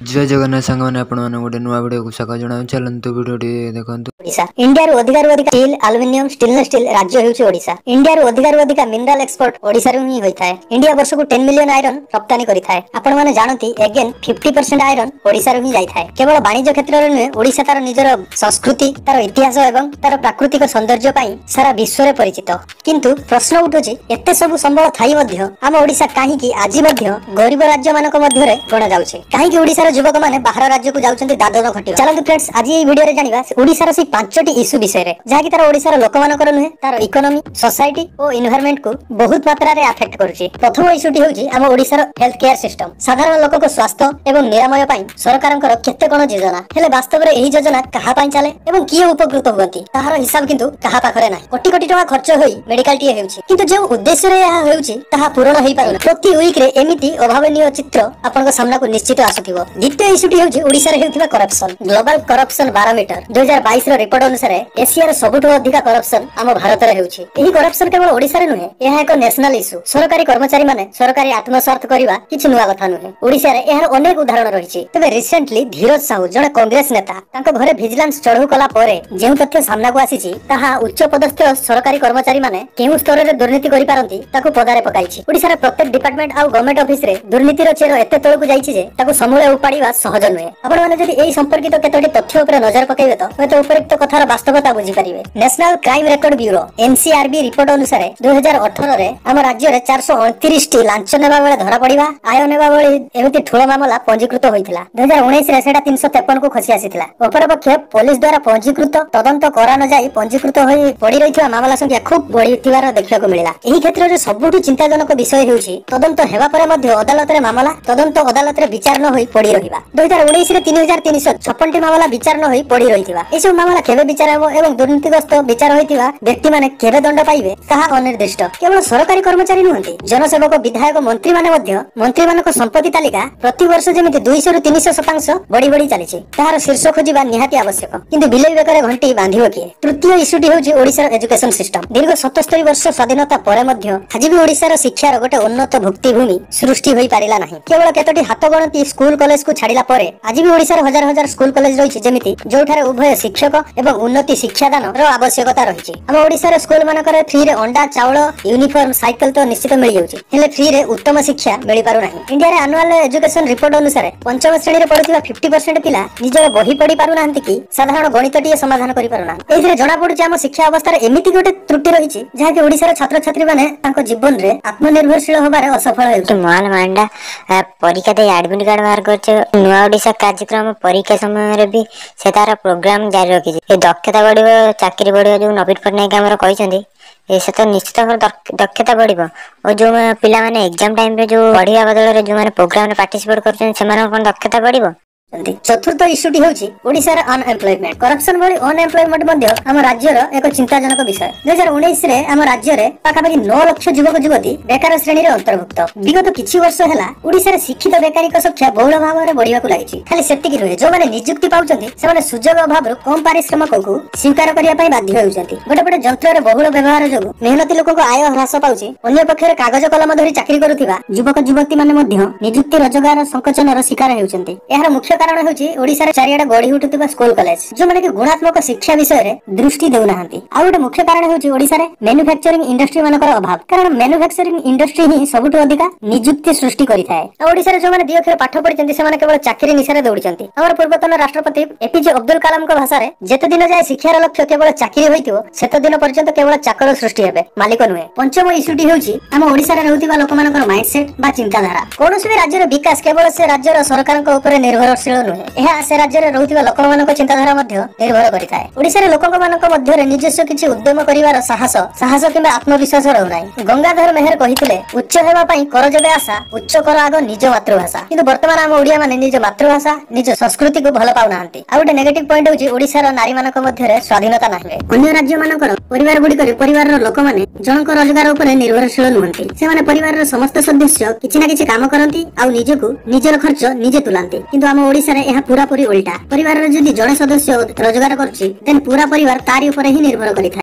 जय जगन्नाथ सांग मैंने आपण गोटे नुआ वीडियो को स्वागत जनाऊँ। चलतु वीडियो देखो। ओडिशा इंडिया रो अधिकार स्टील एल्युमिनियम स्टेनलेस स्टील राज्य हेउछि ओडिशा। इंडिया रो अधिकार मिनरल एक्सपोर्ट ओडिशा रो ही होइथाय। इंडिया वर्ष को 10 मिलियन आयरन रप्तानी करिथाय। आपण माने जानती अगेन 50% आयरन ओडिशा रो ही जाइथाय। केवल वाणिज्य क्षेत्र रे नुहे ओडिशा तार निजर संस्कृति तार इतिहास एवं तार प्राकृतिक सौंदर्य पई सारा विश्व रे परिचित। किंतु प्रश्न उठुछि एते सब संबल थाई मध्य हम ओडिशा काहे कि आज मध्य गरीब राज्य मानक मध्य रे गणा जाउछि। काहे कि ओडिसा रो युवक माने बाहर राज्य को जाउछन्ती दादन खटिबा। चलंतु फ्रेंड्स आज ई वीडियो रे जानिबा ओडिसा रो 5टी इश्यू विषय रे जहा कि तार ओडिसा रो लोक मानकर नुहे तार इकोनॉमी सोसाइटी और एनवायरनमेंट को बहुत मात्रा रे अफेक्ट करूछि। प्रथम इश्यूटी होउछि हम ओडिसा रो हेल्थ केयर सिस्टम। साधारण लोक को स्वास्थ्य एवं निरामय पई सरकारनकर केते कोन योजना हेले वास्तव रे एही योजना कहा पई चले एवं किए उपकृत होगंती ताहार हिसाब किंतु कहा पाखरे नाही। कोटी कोटी टका खर्च होई मेडिकल टी हेउछि किंतु जे उद्देश्य रे यहा हेउछि ताहा पूर्ण होई पारुना। प्रति वीक रे एमिति अभावनीय चित्र आपन सामना को निश्चित आसुथिबो। द्वितीय इश्यूटी होउछि ओडिसा रे हेउथिबा करप्शन। ग्लोबल करप्शन बारोमीटर 2022 रो रिपोर्ट अनुसार एशिया रो सबुठु अधिक करप्शन हम भारत रे हेउछि। एही करप्शन केवल ओडिसा रे नुहे एहा एक नेशनल इश्यू। सरकारी कर्मचारी माने सरकारी आत्मस्वार्थ करिबा किछि नुवा कथा नुहे। ओडिसा रे एहार अनेक उदाहरण रहिछि। तबे रिसेंटली धीरज साहू जणे कांग्रेस नेता तांको घरे विजिलेंस चढ़ऊ कला परे जेउ तथ्य सामना को आसीछि ताहा उच्च पदस्थ सरकारी कर्मचारी माने केउ स्तर रे दुर्नीति करि पारंती ताको पदारे पकाइछि। ओडिसा रे प्रत्येक डिपार्टमेंट आ गवर्नमेंट ऑफिस रे दुर्नीति रो चेर एते तळकु जाइछि जे ताको समूळे उपाडिबा सहज नुहे। आपण माने जदि एही संपर्कित केतोटी तथ्य उपरे नजर पकाइबे तो उपयुक्त कथार वास्तवता बुझी परिबे। National crime record bureau NCRB report अनुसार 2018 रे हम राज्य रे 429 टी लांच नेबा बेले धरा पड़िबा आय नेबा बेले एमिति ठुलो मामला पंजीकृत होइथिला। 2019 रे सेटा 353 को खसी आसीथिला। अपरपक्ष पुलिस द्वारा पंजीकृत तदंत करा न जाई पंजीकृत होई पड़ी रहिथिबा मामला संख्या खूब बढ़िथिबार देखिया को मिलिला। एही क्षेत्र रे सबुठु चिंताजनक विषय हेउछि तदंत हेबा परे मध्ये अदालत रे मामला तदंत अदालत रे विचार न होई पड़ी रहिबा। 2019 रे 3356 टी मामला विचार न होई पड़ी रहिथिबा। ए सब मामला केबे विचार हेबो एवं दुर्नीतिग्रस्त विचार होइथिबा व्यक्ति माने केबे दंड पाइबे ताहा अनिर्दिष्ट। केवल सरकारी कर्मचारी नुहंती जनसेवक विधायक मंत्री माने मध्ये मंत्री मानक संपत्ति तालिका प्रति वर्ष जेमिति 200 रु 300% बढ़ी बढ़ी चलीछि ताहार शीर्ष खोजिबा निहाती आवश्यक। किंतु बिलेई बेकरे घंटी बांधिबो किए। तृतीय इश्यूटी होउछि ओडिसा एजुकेशन सिस्टम। दीर्घ 77 वर्ष स्वाधीनता परे मध्ये आज भी ओडिसा शिक्षार गोटे उन्नत भुक्तिभूमि सृष्टि होई पारिला नाही। केवल केतोटी हाथ गणती स्कूल कॉलेज को छाड़िला परे आज भी ओडिसा हजार हजार स्कूल कॉलेज रहिछि जेमिति जोठारे उभय शिक्षक एवं उन्नति शिक्षादान रो आवश्यकता रहिछि। हम ओडिसा रे स्कूल मानकर फ्री रे अंडा चावल यूनिफॉर्म साइकिल तो निश्चित मिल जाउछि हेले फ्री रे उत्तम शिक्षा मिलि पारु नाही। इंडिया रे एनुअल एजुकेशन रिपोर्ट अनुसार पंचम श्रेणी रे पढुथिबा 50% पिला निजर बही पढी पारु नाहंती कि साधारण गणित टिए समाधान करि पारु ना। एथिरे जणा पडुछि हम शिक्षा अवस्था रे एमिति गोटे त्रुटि रहिछि जहा कि ओडिसा रे छात्र छात्री माने तांको जीवन रे आत्मनिर्भरशील होबारे असफल हेउछि। माल मांडा परीक्षा दे एडमिट कार्ड बाहर करछे। नुआ ओडिसा कार्यक्रम परीक्षा समय रे भी से तार प्रोग्राम जारी रखिछि। ए दक्षता बढ़िबो चाकरी बढ़िबो जो नवीन पटनायक हमर कहिसंती ए से तो निश्चित दक्षता बढ़िबो और जो पिला माने एग्जाम टाइम पे जो पढ़िया बदल रे जो माने प्रोग्राम रे पार्टिसिपेट करछन से माने कोन दक्षता बढ़िबो। चतुर्थ इश्यूटी होउछि ओडिसा रे अनएम्प्लॉयमेंट करप्शन भली अनएम्प्लॉयमेंट मध्ये हम राज्य रो एक चिंताजनक विषय। 2019 रे हम राज्य रे पाखापाखि 9 लाख युवक युवती बेकार श्रेणी रे अंतर्भुक्त। विगत किछि वर्ष हैला ओडिसा रे शिक्षित बेकारीक संख्या बहुल भाव रे बढ़िया को लागिछि। खाली सेतिकि नुहे जो माने नियुक्ति पाउचंती से माने सुजोग अभाव रो कम पारिश्रमिक को स्वीकार करिया पई बाध्य होउचंती। गोटे गोटे यंत्र रे बहुल व्यवहार जोगु मेहनती लोक को आय ह्रास पाउछि। अन्य पक्षरे कागज कलम धरि चाकरी करूथिबा युवक युवती माने मध्ये नियुक्ति रोजगार संकोचन रो शिकार हेउचंती। एहार मुख्य कारण होउछि ओडिसा रे चारियाडा गढी उठुथिबा स्कूल कॉलेज जो माने कि गुणात्मक शिक्षा विषय रे दृष्टि देउ नाहंती। आ गोटे मुख्य कारण होउछि ओडिसा रे मैन्युफैक्चरिंग इंडस्ट्री मानकर अभाव। कारण मैन्युफैक्चरिंग इंडस्ट्री ही सबुठु अधिक नियुक्ति सृष्टि करिथाय। आ ओडिसा रे जो माने दी अक्षर पाठ पढिचंती से माने केवल चाकरी निशारे दौड़िचंती। हमर पूर्वतन राष्ट्रपति एपीजे अब्दुल कलाम को भाषा रे जेते दिन जाय शिक्षार लक्ष्य केवल चाकरी होइथिबो सेते दिन पर्यंत केवल चाकर सृष्टि हेबे मालिक नुहे। पंचम इश्यूटी होउछि हम ओडिसा रे रहउथिबा लोक मानकर माइंडसेट बा चिंताधारा। कोनोसी भी राज्य रे विकास केवल से राज्य रो सरकारक ऊपर निर्भरशील नुहे। एहा से राज्य रे रहउथिबा लोक मानक चिंताधारा मध्ये निर्भर करिथाय। ओडिसा रे लोकक मानक मध्ये रे निजस्व किछि उद्यम करिवार साहस किबा आत्मविश्वास रहउ नाही। गंगाधर मेहर कहिथिले उच्च हेबा पई कर जबे आशा उच्च कर आग निज मातृभाषा। किंतु वर्तमान हम ओडिया माने निज मातृभाषा निज संस्कृति को भल पाउ नाहंती। आ गोटे नेगेटिव पॉइंट होछि ओडिसा रो नारी मानक मध्ये रे स्वाधीनता नाही। अन्य राज्य मानकर परिवार गुडी करे परिवार रो लोक माने जनक रोजगार ऊपर निर्भरशील नुहंती। से माने परिवार रो समस्त सदस्य किछि ना किछि काम करंती आ निजको निजर खर्च निजे तुलांती। किंतु हम ओडिसा रे एहा पूरा पूरी उल्टा। परिवार रे जदि जणे सदस्य रोजगार करछि देन पूरा परिवार तारी ऊपर ही निर्भर करिथाय।